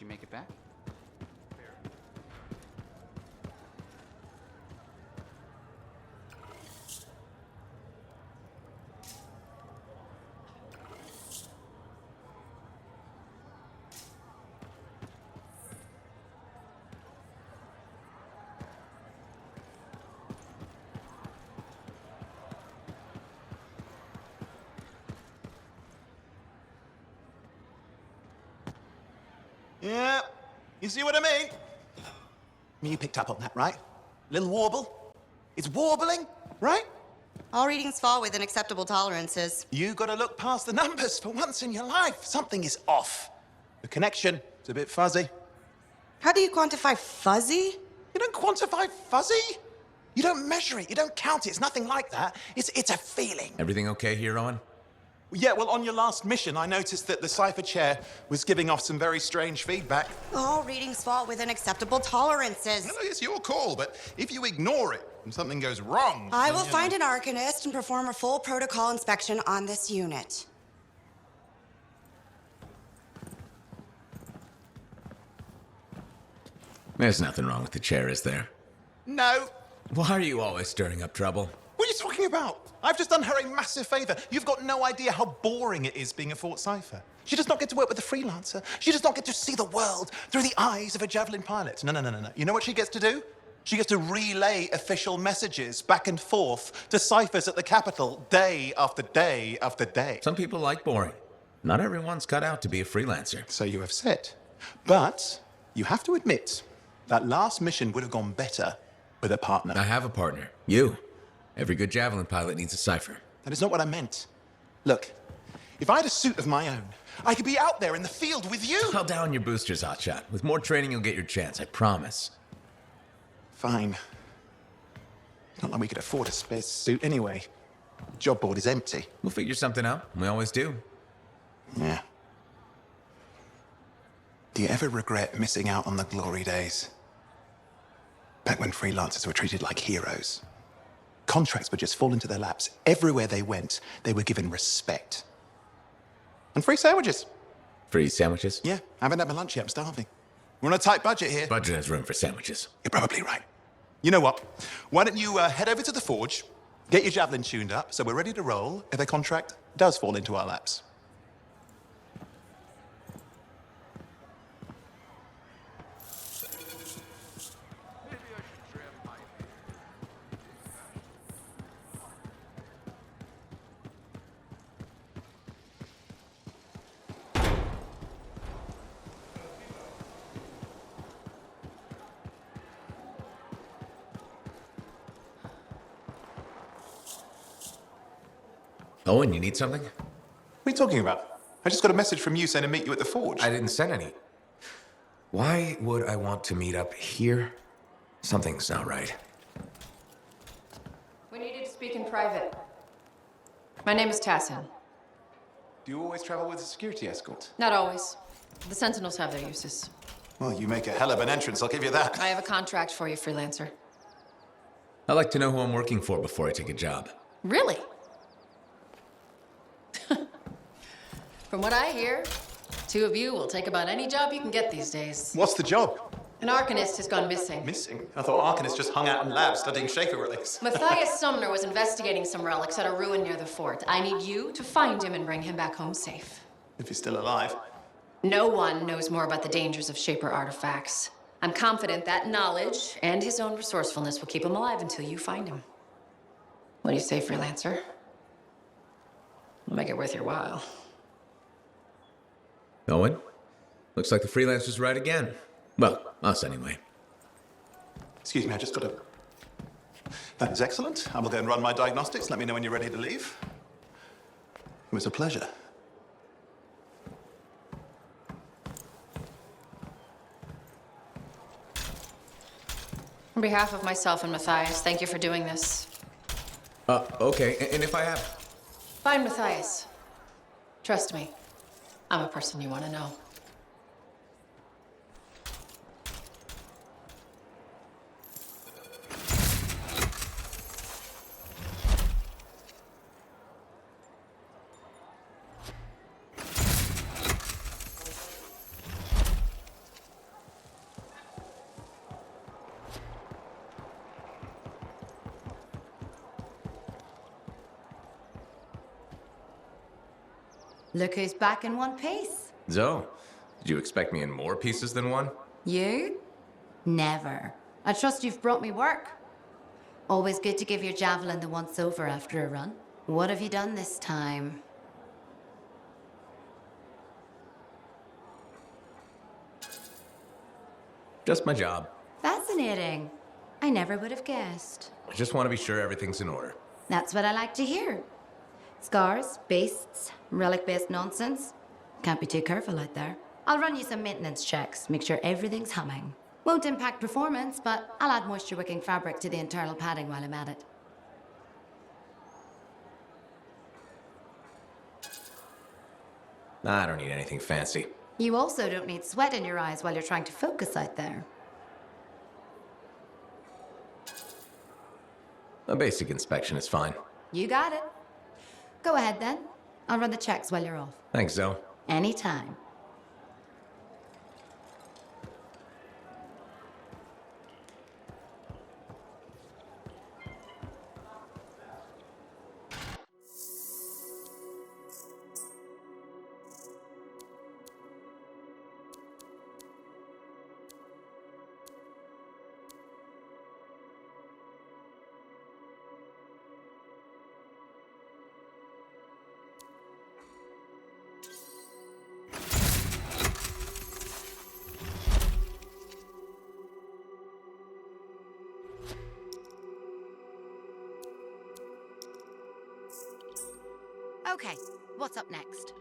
she make it back? Yeah, you see what I mean? You picked up on that, right? Little warble? It's warbling, right? All readings fall within acceptable tolerances. You gotta look past the numbers for once in your life. Something is off. The connection is a bit fuzzy. How do you quantify fuzzy? You don't quantify fuzzy? You don't measure it, you don't count it, it's nothing like that. It's a feeling. Everything okay here, Owen? Yeah, well, on your last mission, I noticed that the cipher chair was giving off some very strange feedback. All readings fall within acceptable tolerances. Well, it's your call, but if you ignore it and something goes wrong... I will find an arcanist and perform a full protocol inspection on this unit. There's nothing wrong with the chair, is there? No. Why are you always stirring up trouble? What are you talking about? I've just done her a massive favor. You've got no idea how boring it is being a Fort Cipher. She does not get to work with a freelancer. She does not get to see the world through the eyes of a javelin pilot. No. You know what she gets to do? She gets to relay official messages back and forth to ciphers at the Capitol day after day after day. Some people like boring. Not everyone's cut out to be a freelancer. So you have said. But you have to admit, that last mission would have gone better with a partner. I have a partner. You. Every good javelin pilot needs a cipher. That is not what I meant. Look, if I had a suit of my own, I could be out there in the field with you. I'll down your boosters, hotshot. With more training, you'll get your chance, I promise. Fine. Not like we could afford a spare suit anyway. The job board is empty. We'll figure something out. We always do. Yeah. Do you ever regret missing out on the glory days? Back when freelancers were treated like heroes. Contracts would just fall into their laps. Everywhere they went, they were given respect. And free sandwiches. Free sandwiches? Yeah, I haven't had my lunch yet. I'm starving. We're on a tight budget here. Budget has room for sandwiches. You're probably right. You know what? Why don't you head over to the forge, get your javelin tuned up, so we're ready to roll if a contract does fall into our laps. Owen, you need something? What are you talking about? I just got a message from you saying to meet you at the forge. I didn't send any. Why would I want to meet up here? Something's not right. We needed to speak in private. My name is Tassin. Do you always travel with a security escort? Not always. The Sentinels have their uses. Well, you make a hell of an entrance, I'll give you that. I have a contract for you, freelancer. I like to know who I'm working for before I take a job. Really? From what I hear, two of you will take about any job you can get these days. What's the job? An arcanist has gone missing. Missing? I thought Arcanists just hung out in labs studying Schaefer relics. Matthias Sumner was investigating some relics at a ruin near the fort. I need you to find him and bring him back home safe. If he's still alive. No one knows more about the dangers of Shaper artifacts. I'm confident that knowledge and his own resourcefulness will keep him alive until you find him. What do you say, freelancer? We'll make it worth your while. Owen? Looks like the freelancer's right again. Well, us anyway. Excuse me, I just got a... That is excellent. I will go and run my diagnostics. Let me know when you're ready to leave. It was a pleasure. On behalf of myself and Matthias, thank you for doing this. Okay, and if I have... Find Matthias. Trust me, I'm a person you want to know. Look who's back in one piece. Zoe, did you expect me in more pieces than one? You? Never. I trust you've brought me work. Always good to give your javelin the once-over after a run. What have you done this time? Just my job. Fascinating. I never would have guessed. I just want to be sure everything's in order. That's what I like to hear. Scars, beasts, relic-based nonsense. Can't be too careful out there. I'll run you some maintenance checks, make sure everything's humming. Won't impact performance, but I'll add moisture-wicking fabric to the internal padding while I'm at it. I don't need anything fancy. You also don't need sweat in your eyes while you're trying to focus out there. A basic inspection is fine. You got it. Go ahead then. I'll run the checks while you're off. Thanks, Zoe. Anytime. Okay, what's up next?